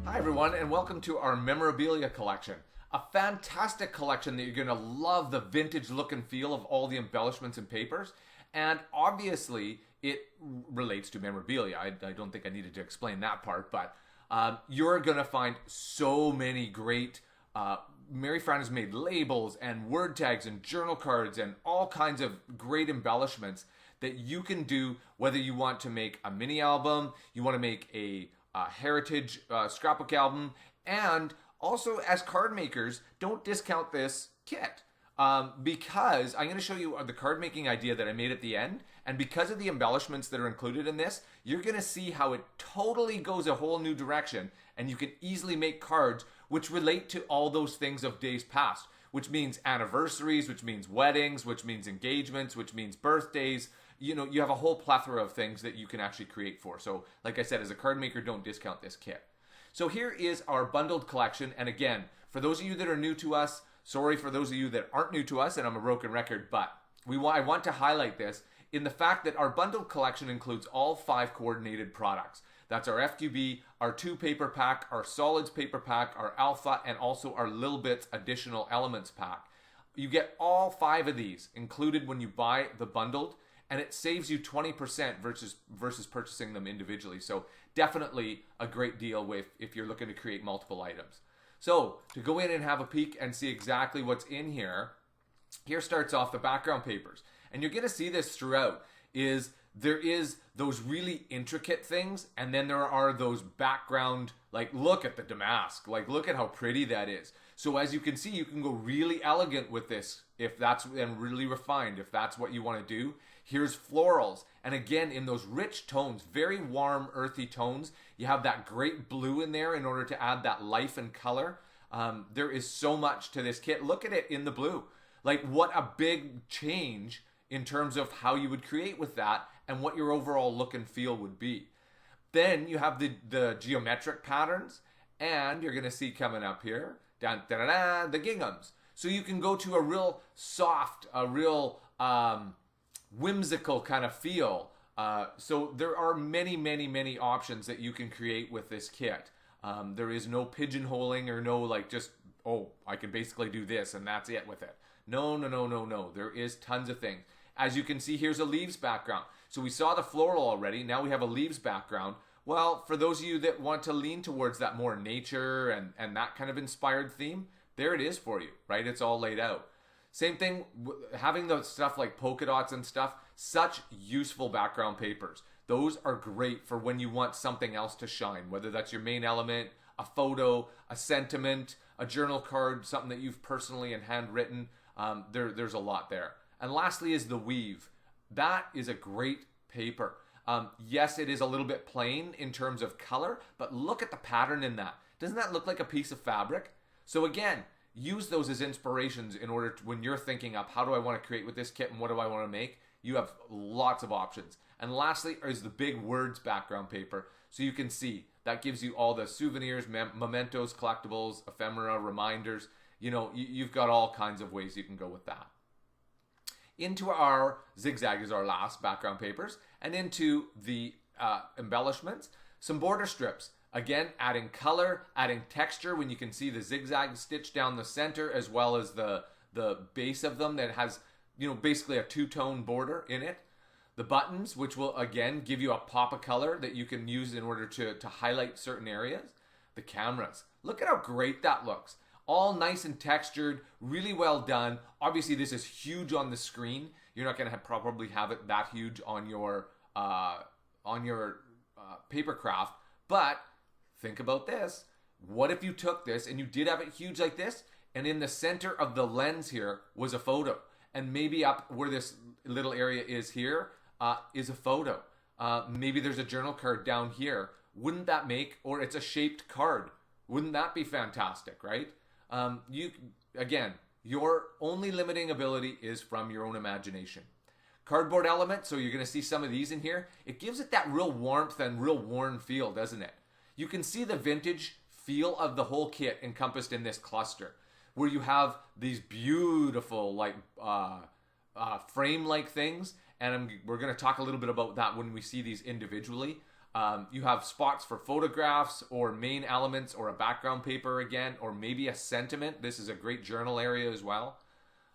Hi everyone, and welcome to our Memorabilia Collection. A fantastic collection that you're going to love the vintage look and feel of all the embellishments and papers. And obviously, it relates to memorabilia. I don't think I needed to explain that part, but you're going to find so many great... Mary Fran has made labels and word tags and journal cards and all kinds of great embellishments that you can do, whether you want to make a mini album, you want to make a heritage scrapbook album, and also as card makers, don't discount this kit because I'm going to show you the card making idea that I made at the end, and because of the embellishments that are included in this, you're going to see how it totally goes a whole new direction, and you can easily make cards which relate to all those things of days past, which means anniversaries, which means weddings, which means engagements, which means birthdays. You know, you have a whole plethora of things that you can actually create for. So, like I said, as a card maker, don't discount this kit. So here is our bundled collection. And again, for those of you that are new to us, sorry for those of you that aren't new to us, and I'm a broken record, but I want to highlight this in the fact that our bundled collection includes all 5 coordinated products. That's our FQB, our 2 paper pack, our solids paper pack, our alpha, and also our little bits additional elements pack. You get all 5 of these included when you buy the bundled, and it saves you 20% versus purchasing them individually. So definitely a great deal if you're looking to create multiple items. So to go in and have a peek and see exactly what's in here, here starts off the background papers. And you're gonna see this throughout, there is those really intricate things, and then there are those background, like look at the damask, like look at how pretty that is. So as you can see, you can go really elegant with this and really refined if that's what you want to do. Here's florals, and again in those rich tones, very warm earthy tones. You have that great blue in there in order to add that life and color. There is so much to this kit. Look at it in the blue. Like what a big change in terms of how you would create with that and what your overall look and feel would be. Then you have the geometric patterns, and you're gonna see coming up here, the ginghams. So you can go to a real soft, a real whimsical kind of feel. So there are many, many, many options that you can create with this kit. There is no pigeonholing or no like just, oh, I can basically do this and that's it with it. No, no, no, no, no. There is tons of things. As you can see, here's a leaves background. So we saw the floral already. Now we have a leaves background. Well, for those of you that want to lean towards that more nature and that kind of inspired theme, there it is for you, right? It's all laid out. Same thing, having the stuff like polka dots and stuff, such useful background papers. Those are great for when you want something else to shine, whether that's your main element, a photo, a sentiment, a journal card, something that you've personally and handwritten. There's a lot there. And lastly is the weave. That is a great paper. Yes, it is a little bit plain in terms of color, but look at the pattern in that. Doesn't that look like a piece of fabric? So again, use those as inspirations in order to, when you're thinking up, how do I want to create with this kit and what do I want to make? You have lots of options. And lastly is the big words background paper. So you can see that gives you all the souvenirs, mementos, collectibles, ephemera, reminders. You know, you've got all kinds of ways you can go with that. Into our zigzag is our last background papers, and into the embellishments, some border strips. Again, adding color, adding texture when you can see the zigzag stitch down the center, as well as the base of them that has, you know, basically a two-tone border in it. The buttons, which will again give you a pop of color that you can use in order to highlight certain areas. The cameras. Look at how great that looks. All nice and textured, really well done. Obviously, this is huge on the screen. You're not going to probably have it that huge on your paper craft. But think about this. What if you took this and you did have it huge like this, and in the center of the lens here was a photo, and maybe up where this little area is here is a photo. Maybe there's a journal card down here. Wouldn't that make, or it's a shaped card. Wouldn't that be fantastic, right? Again, your only limiting ability is from your own imagination. Cardboard element, so you're going to see some of these in here. It gives it that real warmth and real worn feel, doesn't it? You can see the vintage feel of the whole kit encompassed in this cluster, where you have these beautiful like frame-like things, and we're going to talk a little bit about that when we see these individually. You have spots for photographs or main elements or a background paper again, or maybe a sentiment. This is a great journal area as well.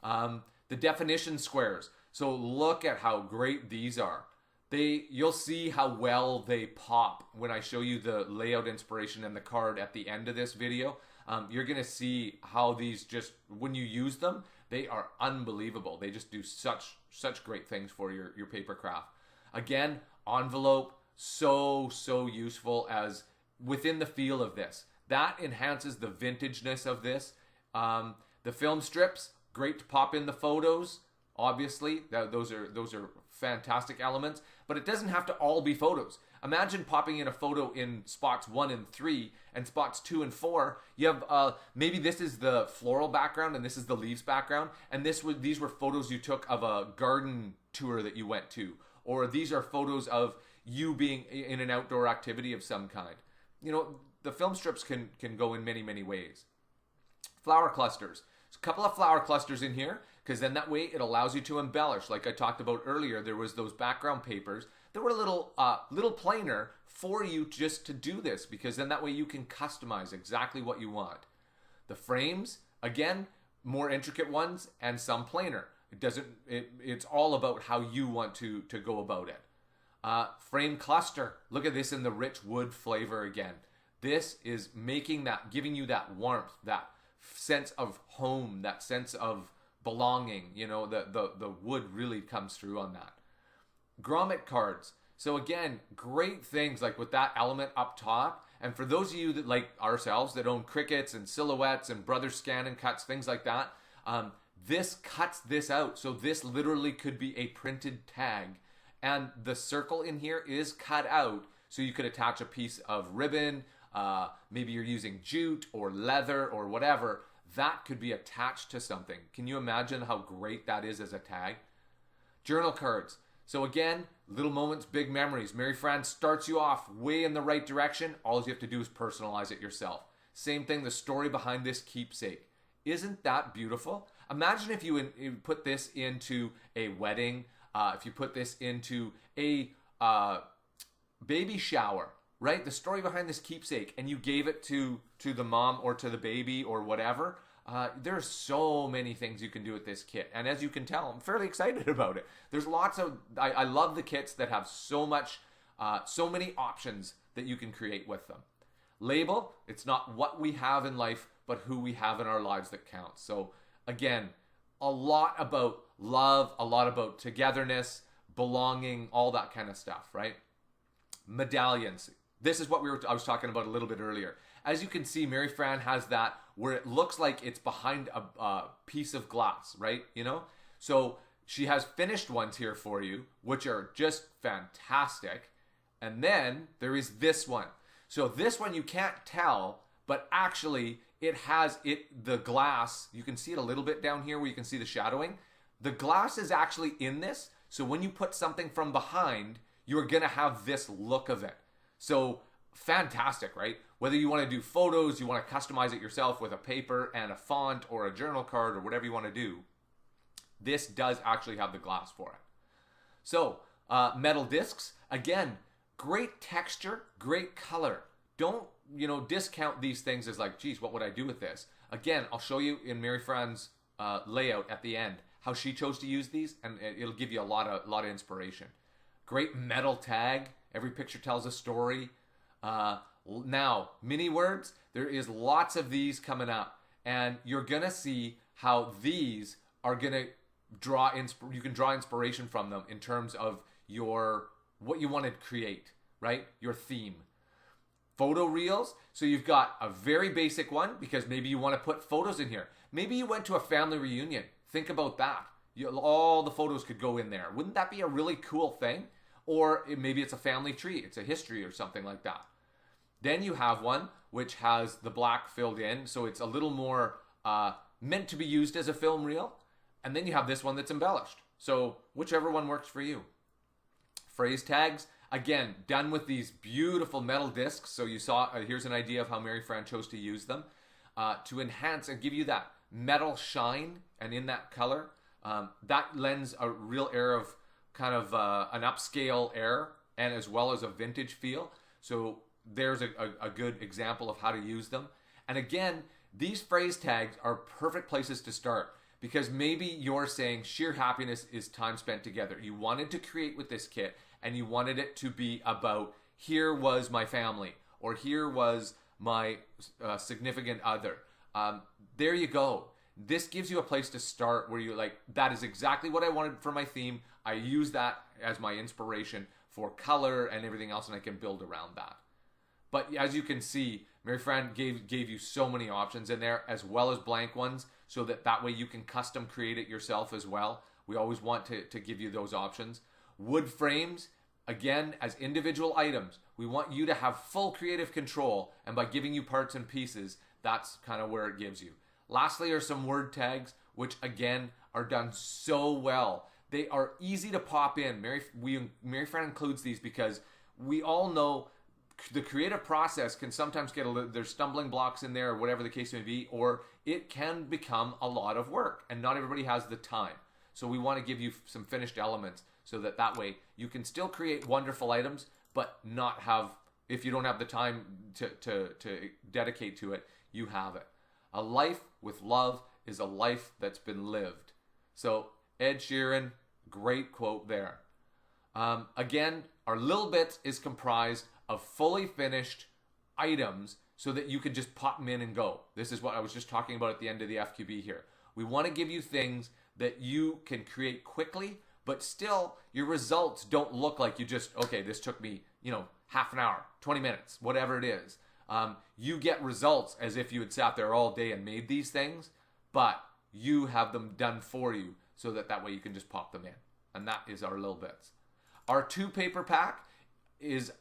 The definition squares. So look at how great these are. You'll see how well they pop when I show you the layout inspiration and the card at the end of this video. You're going to see how these just, when you use them, they are unbelievable. They just do such great things for your paper craft. Again, envelope, so useful as within the feel of this. That enhances the vintageness of this. The film strips, great to pop in the photos. Obviously, those are fantastic elements, but it doesn't have to all be photos. Imagine popping in a photo in spots 1 and 3 and spots 2 and 4. You have maybe this is the floral background and this is the leaves background, and these were photos you took of a garden tour that you went to, or these are photos of you being in an outdoor activity of some kind. You know, the film strips can go in many ways. Flower clusters. There's a couple of flower clusters in here, because then that way it allows you to embellish. Like I talked about earlier, there was those background papers that were a little plainer for you just to do this, because then that way you can customize exactly what you want. The frames, again, more intricate ones and some plainer. It's all about how you want to go about it. Frame cluster. Look at this in the rich wood flavor again. This is giving you that warmth, that sense of home, that sense of belonging. You know, the wood really comes through on that. Grommet cards. So again, great things like with that element up top. And for those of you that like ourselves that own Cricuts and Silhouettes and Brothers Scan and Cuts, things like that, this cuts this out. So this literally could be a printed tag. And the circle in here is cut out, so you could attach a piece of ribbon. Maybe you're using jute or leather or whatever. That could be attached to something. Can you imagine how great that is as a tag? Journal cards. So again, little moments, big memories. Mary Fran starts you off way in the right direction. All you have to do is personalize it yourself. Same thing, the story behind this keepsake. Isn't that beautiful? Imagine if you put this into a wedding, if you put this into a baby shower, right? The story behind this keepsake, and you gave it to the mom or to the baby or whatever. There's so many things you can do with this kit. And as you can tell, I'm fairly excited about it. There's I love the kits that have so many options that you can create with them. Label, it's not what we have in life, but who we have in our lives that counts. So again, a lot about love, a lot about togetherness, belonging, all that kind of stuff, right? Medallions. This is what I was talking about a little bit earlier. As you can see, Mary Fran has that where it looks like it's behind a piece of glass, right? You know? So she has finished ones here for you, which are just fantastic. And then there is this one. So this one you can't tell, but actually it has the glass. You can see it a little bit down here where you can see the shadowing. The glass is actually in this. So when you put something from behind, you're going to have this look of it. So fantastic, right? Whether you want to do photos, you want to customize it yourself with a paper and a font or a journal card or whatever you want to do, this does actually have the glass for it. So metal discs, again, great texture, great color. Don't, discount these things as like, geez, what would I do with this? Again, I'll show you in Mary Fran's layout at the end how she chose to use these, and it'll give you a lot of inspiration. Great metal tag. Every picture tells a story. Now, mini words, there is lots of these coming up, and you're going to see how these are going to you can draw inspiration from them in terms of what you want to create, right? Your theme. Photo reels. So you've got a very basic one because maybe you want to put photos in here. Maybe you went to a family reunion. Think about that. All the photos could go in there. Wouldn't that be a really cool thing? Or maybe it's a family tree, it's a history or something like that. Then you have one which has the black filled in, so it's a little more meant to be used as a film reel. And then you have this one that's embellished. So whichever one works for you. Phrase tags, again, done with these beautiful metal discs. So you saw, here's an idea of how Mary Fran chose to use them to enhance and give you that metal shine, and in that color. That lends a real air of kind of an upscale air, and as well as a vintage feel. So there's a good example of how to use them. And again, these phrase tags are perfect places to start, because maybe you're saying sheer happiness is time spent together. You wanted to create with this kit, and you wanted it to be about, here was my family, or here was my significant other. There you go. This gives you a place to start where you're like, that is exactly what I wanted for my theme. I use that as my inspiration for color and everything else, and I can build around that. But as you can see, Mary Fran gave you so many options in there, as well as blank ones, so that way you can custom create it yourself as well. We always want to give you those options. Wood frames, again, as individual items, we want you to have full creative control, and by giving you parts and pieces, that's kind of where it gives you. Lastly are some word tags, which again are done so well. They are easy to pop in. Mary Fran includes these because we all know the creative process can sometimes get there's stumbling blocks in there, or whatever the case may be, or it can become a lot of work, and not everybody has the time. So we want to give you some finished elements, so that way you can still create wonderful items, but not have, if you don't have the time to dedicate to it, you have it. A life with love is a life that's been lived. So Ed Sheeran, great quote there. Again, our little bit is comprised of fully finished items, so that you can just pop them in and go. This is what I was just talking about at the end of the FQB here. We want to give you things that you can create quickly, but still your results don't look like you just, okay, this took me, half an hour, 20 minutes, whatever it is. You get results as if you had sat there all day and made these things, but you have them done for you, so that way you can just pop them in. And that is our little bits. Our 2-paper pack is,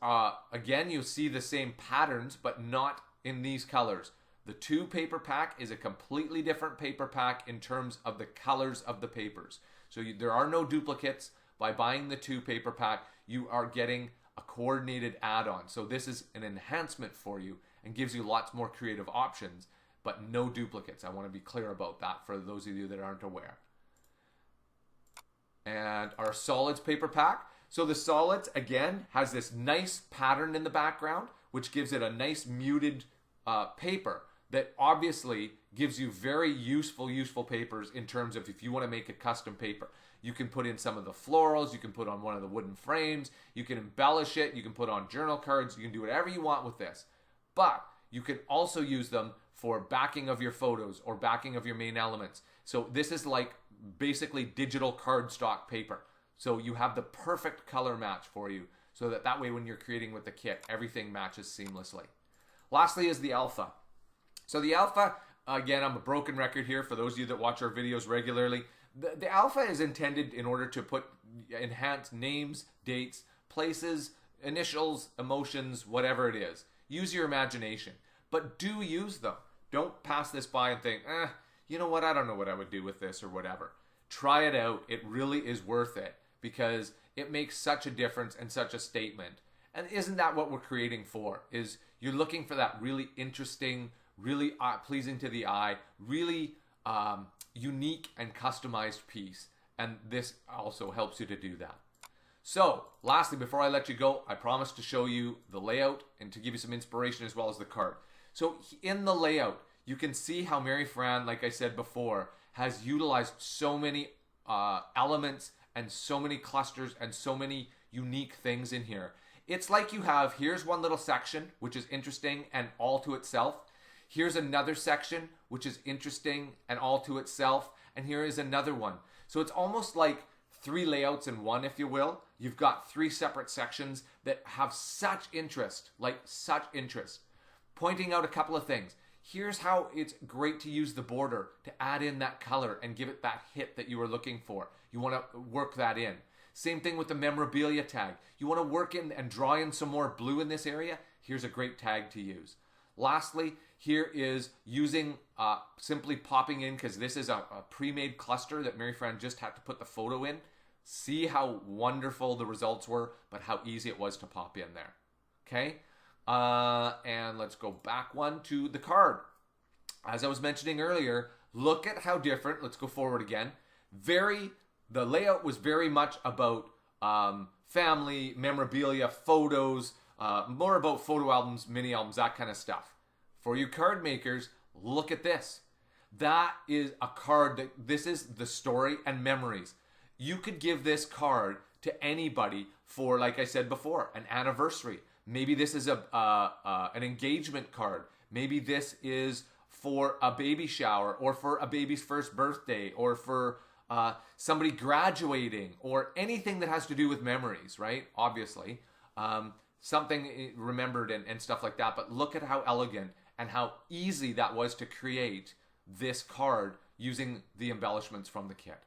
again, you'll see the same patterns, but not in these colors. The 2-paper pack is a completely different paper pack in terms of the colors of the papers. So there are no duplicates. By buying the 2-paper pack, you are getting a coordinated add-on. So this is an enhancement for you and gives you lots more creative options, but no duplicates. I want to be clear about that for those of you that aren't aware. And our solids paper pack. So the solids, again, has this nice pattern in the background, which gives it a nice muted paper that obviously gives you very useful papers in terms of if you want to make a custom paper. You can put in some of the florals, you can put on one of the wooden frames, you can embellish it, you can put on journal cards, you can do whatever you want with this. But you can also use them for backing of your photos or backing of your main elements. So this is like basically digital cardstock paper. So you have the perfect color match for you, so that way when you're creating with the kit, everything matches seamlessly. Lastly is the Alpha. So the Alpha, again, I'm a broken record here for those of you that watch our videos regularly. The Alpha is intended in order to enhance names, dates, places, initials, emotions, whatever it is. Use your imagination, but do use them. Don't pass this by and think, you know what, I don't know what I would do with this or whatever. Try it out. It really is worth it, because it makes such a difference and such a statement. And isn't that what we're creating for? Is you're looking for that really interesting, really pleasing to the eye, really unique and customized piece. And this also helps you to do that. So, lastly, before I let you go, I promised to show you the layout and to give you some inspiration as well as the card. So in the layout, you can see how Mary Fran, like I said before, has utilized so many elements and so many clusters and so many unique things in here. It's like you have, here's one little section, which is interesting and all to itself. Here's another section, which is interesting and all to itself. And here is another one. So it's almost like 3 layouts in one, if you will. You've got 3 separate sections that have such interest, Pointing out a couple of things. Here's how it's great to use the border to add in that color and give it that hit that you were looking for. You want to work that in. Same thing with the memorabilia tag. You want to work in and draw in some more blue in this area? Here's a great tag to use. Lastly, here is using simply popping in, because this is a pre-made cluster that Mary Fran just had to put the photo in. See how wonderful the results were, but how easy it was to pop in there. Okay? And let's go back one to the card. As I was mentioning earlier, look at how different, let's go forward again. The layout was very much about family, memorabilia, photos, more about photo albums, mini albums, that kind of stuff. For you card makers, look at this. That is a card this is the story and memories. You could give this card to anybody for, like I said before, an anniversary. Maybe this is an engagement card. Maybe this is for a baby shower, or for a baby's first birthday, or for somebody graduating, or anything that has to do with memories, right? Obviously. Something remembered and stuff like that. But look at how elegant and how easy that was to create this card using the embellishments from the kit.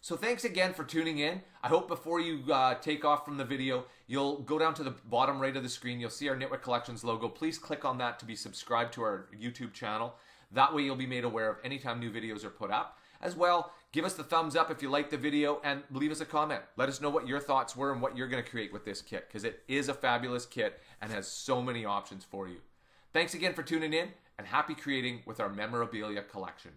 So thanks again for tuning in. I hope before you take off from the video, you'll go down to the bottom right of the screen. You'll see our Nitwit Collections logo. Please click on that to be subscribed to our YouTube channel. That way you'll be made aware of anytime new videos are put up. As well, give us the thumbs up if you liked the video, and leave us a comment. Let us know what your thoughts were and what you're going to create with this kit, because it is a fabulous kit and has so many options for you. Thanks again for tuning in, and happy creating with our Memorabilia Collection.